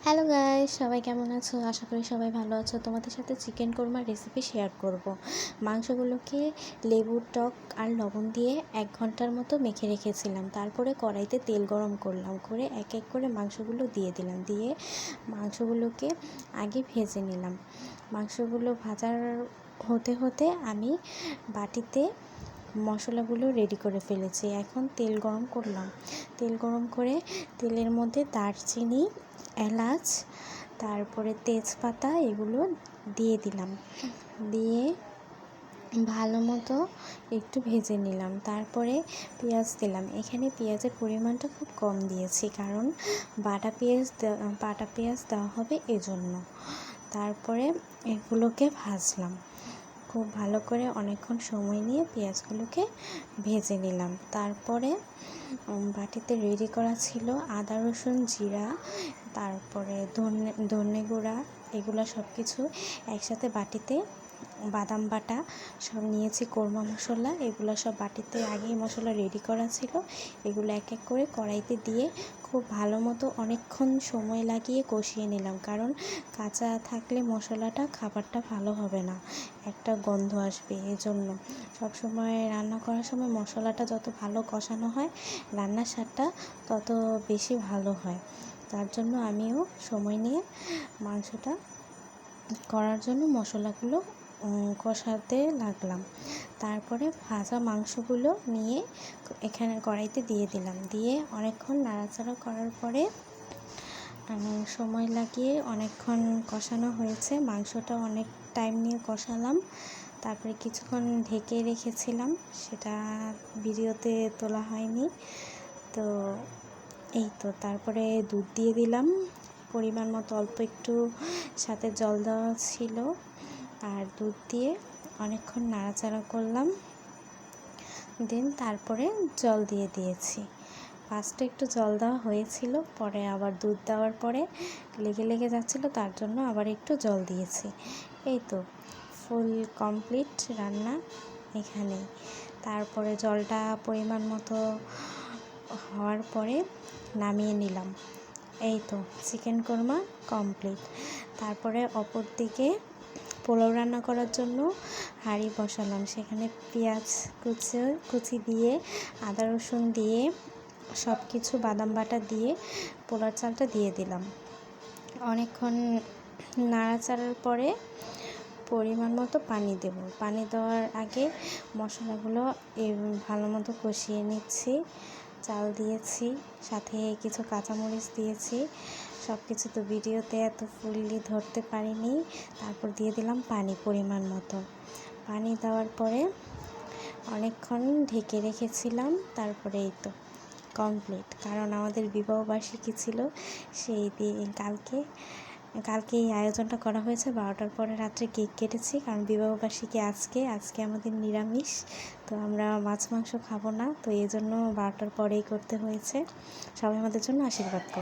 Hello guys, সবাই কেমন আছো? আশা করি সবাই ভালো আছো। তোমাদের সাথে চিকেন কোরমার রেসিপি শেয়ার করব। মাংসগুলোকে লেবু, টক আর লবণ দিয়ে 1 ঘন্টার মতো মেখে রেখেছিলাম। তারপরে কড়াইতে তেল গরম করলাম, করে এক এক করে মাংসগুলো দিয়ে দিলাম। দিয়ে মাংসগুলোকে আগে ভেজে নিলাম। মাংসগুলো ভাজার হতে হতে আমি বাটিতে মশলাগুলো রেডি করে ফেলেছি। এখন তেল গরম করলাম। তেল গরম করে তেলের মধ্যে দারচিনি, এলাচ, তারপরে তেজপাতা এগুলো দিয়ে দিলাম। দিয়ে ভালো মতো একটু ভেজে নিলাম। তারপরে পেঁয়াজ দিলাম। এখানে পেঁয়াজের পরিমাণটা খুব কম দিয়েছি, কারণ বাটা পেঁয়াজ দেওয়া হবে এজন্য। তারপরে এগুলোকে ভাজলাম খুব ভালো করে, অনেকক্ষণ সময় নিয়ে পেঁয়াজগুলোকে ভেজে নিলাম। তারপরে বাটিতে রেডি করা ছিল আদা, রসুন, জিরা, তারপরে ধনে গুঁড়া, এগুলো সব কিছু একসাথে বাটিতে, বাদাম বাটা সব নিয়েছি, কোরমা মশলা, এগুলো সব বাটিতে আগেই মশলা রেডি করা ছিল। এগুলো এক এক করে কড়াইতে দিয়ে খুব ভালো মতো অনেকক্ষণ সময় লাগিয়ে কষিয়ে নিলাম, কারণ কাঁচা থাকলে মশলাটা খাবারটা ভালো হবে না, একটা গন্ধ আসবে। এজন্য সবসময় রান্না করার সময় মশলাটা যত ভালো কষানো হয়, রান্নার স্বাদটা তত বেশি ভালো হয়। তার জন্য আমিও সময় নিয়ে মাংসটা করার জন্য মশলাগুলো কষাতে লাগলাম। তারপরে ভাজা মাংসগুলো নিয়ে এখানে কড়াইতে দিয়ে দিলাম। দিয়ে অনেকক্ষণ নাড়াচাড়া করার পরে সময় লাগিয়ে অনেকক্ষণ কষানো হয়েছে। মাংসটা অনেক টাইম নিয়ে কষালাম। তারপরে কিছুক্ষণ ঢেকে রেখেছিলাম, সেটা ভিডিওতে তোলা হয়নি। তো এই তো, তারপরে দুধ দিয়ে দিলাম পরিমাণ মতো, অল্প একটু সাথে জল দেওয়া ছিল, আর দুধ দিয়ে অনেকক্ষণ নাড়াচাড়া করলাম। দেন তারপরে জল দিয়ে দিয়েছি। ফার্স্টে একটু জল দেওয়া হয়েছিল, পরে আবার দুধ দেওয়ার পরে লেগে যাচ্ছিল, তার জন্য আবার একটু জল দিয়েছি। এই তো, ফুল কমপ্লিট রান্না এখানেই। তারপরে জলটা পরিমাণ মতো হওয়ার পরে নামিয়ে নিলাম। এই তো, চিকেন কোরমা কমপ্লিট। তারপরে অপর দিকে পোলাও রান্না করার জন্য হাঁড়ি বসালাম। সেখানে পেঁয়াজ কুচি দিয়ে, আদা রসুন দিয়ে, সব কিছু বাদাম বাটা দিয়ে পোলার চালটা দিয়ে দিলাম। অনেকক্ষণ নাড়াচাড়ার পরে পরিমাণ মতো পানি দেব। পানি দেওয়ার আগে মশলাগুলো ভালো মতো কষিয়ে নিচ্ছি। চাল দিয়েছি, সাথে কিছু কাঁচামরিচ দিয়েছি। সব কিছু তো ভিডিওতে এত ফুললি ধরতে পারিনি। তারপর দিয়ে দিলাম পানি পরিমাণ মতো। পানি দেওয়ার পরে অনেকক্ষণ ঢেকে রেখেছিলাম। তারপরে এই তো কমপ্লিট, কারণ আমাদের বিবাহবার্ষিকী ছিল সেই দিন। কালকে এই আয়োজনটা করা হয়েছে। 12টার পরে রাত্রে কেক কেটেছি, কারণ বিবাহবার্ষিকী আজকে আমাদের নিরামিষ, তো আমরা মাছ মাংস খাবো না, তো এই জন্য 12টার পরেই করতে হয়েছে। সবাই আমাদের জন্য আশীর্বাদ করো।